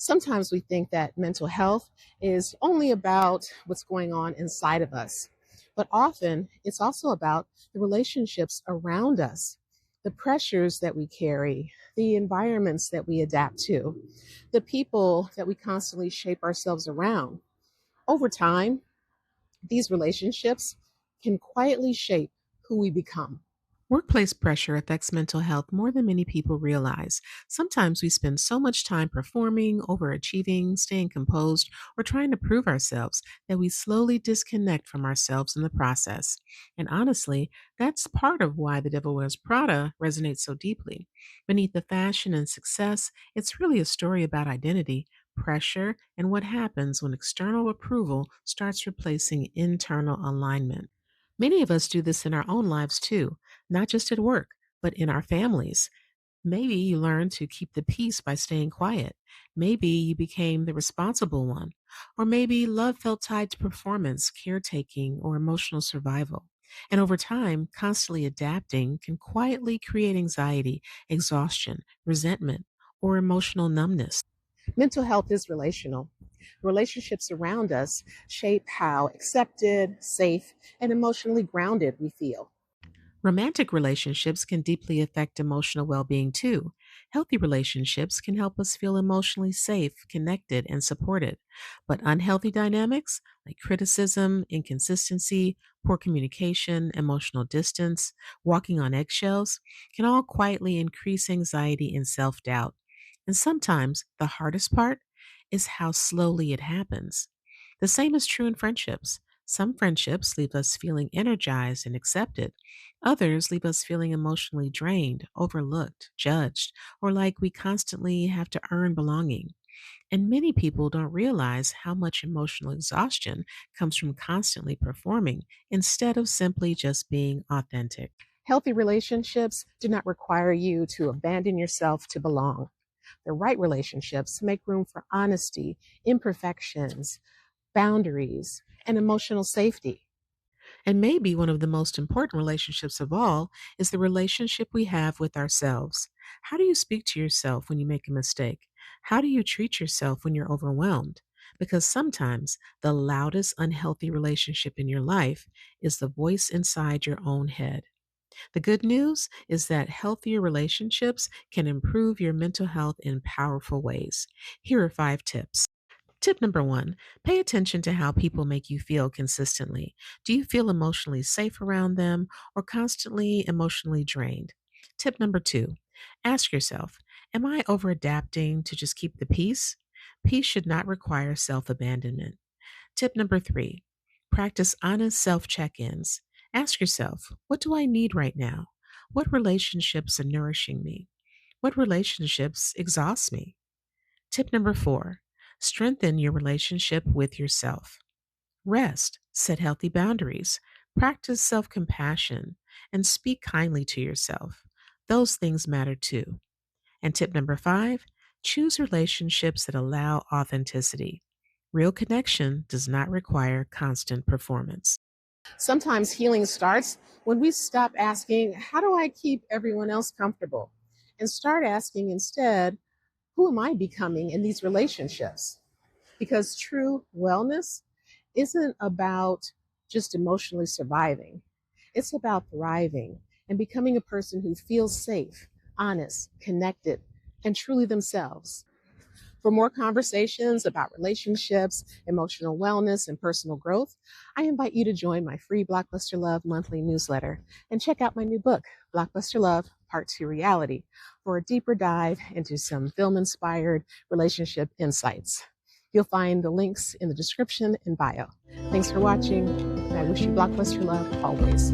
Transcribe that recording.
Sometimes we think that mental health is only about what's going on inside of us, but often it's also about the relationships around us, the pressures that we carry, the environments that we adapt to, the people that we constantly shape ourselves around. Over time, these relationships can quietly shape who we become. Workplace pressure affects mental health more than many people realize. Sometimes we spend so much time performing, overachieving, staying composed, or trying to prove ourselves that we slowly disconnect from ourselves in the process. And honestly, that's part of why The Devil Wears Prada resonates so deeply. Beneath the fashion and success, it's really a story about identity, pressure, and what happens when external approval starts replacing internal alignment. Many of us do this in our own lives too, not just at work, but in our families. Maybe you learned to keep the peace by staying quiet. Maybe you became the responsible one. Or maybe love felt tied to performance, caretaking, or emotional survival. And over time, constantly adapting can quietly create anxiety, exhaustion, resentment, or emotional numbness. Mental health is relational. Relationships around us shape how accepted, safe, and emotionally grounded we feel. Romantic relationships can deeply affect emotional well being too. Healthy relationships can help us feel emotionally safe, connected, and supported. But unhealthy dynamics like criticism, inconsistency, poor communication, emotional distance, walking on eggshells can all quietly increase anxiety and self doubt. And sometimes the hardest part is how slowly it happens. The same is true in friendships. Some friendships leave us feeling energized and accepted. Others leave us feeling emotionally drained, overlooked, judged, or like we constantly have to earn belonging. And many people don't realize how much emotional exhaustion comes from constantly performing instead of simply just being authentic. Healthy relationships do not require you to abandon yourself to belong. The right relationships make room for honesty, imperfections, boundaries, and emotional safety. And maybe one of the most important relationships of all is the relationship we have with ourselves. How do you speak to yourself when you make a mistake? How do you treat yourself when you're overwhelmed? Because sometimes the loudest unhealthy relationship in your life is the voice inside your own head. The good news is that healthier relationships can improve your mental health in powerful ways. Here are 5 tips. Tip number one, pay attention to how people make you feel consistently. Do you feel emotionally safe around them or constantly emotionally drained? Tip number two, ask yourself, am I over adapting to just keep the peace? Peace should not require self abandonment. Tip number three, practice honest self check ins. Ask yourself, what do I need right now? What relationships are nourishing me? What relationships exhaust me? Tip number four, strengthen your relationship with yourself. Rest, set healthy boundaries, practice self compassion, and speak kindly to yourself. Those things matter too. And tip number five, choose relationships that allow authenticity. Real connection does not require constant performance. Sometimes healing starts when we stop asking, how do I keep everyone else comfortable? And start asking instead, who am I becoming in these relationships? Because true wellness isn't about just emotionally surviving, it's about thriving and becoming a person who feels safe, honest, connected, and truly themselves. For more conversations about relationships, emotional wellness, and personal growth, I invite you to join my free Blockbuster Love monthly newsletter and check out my new book, Blockbuster Love Part 2 Reality, for a deeper dive into some film inspired relationship insights. You'll find the links in the description and bio. Thanks for watching, and I wish you Blockbuster Love always.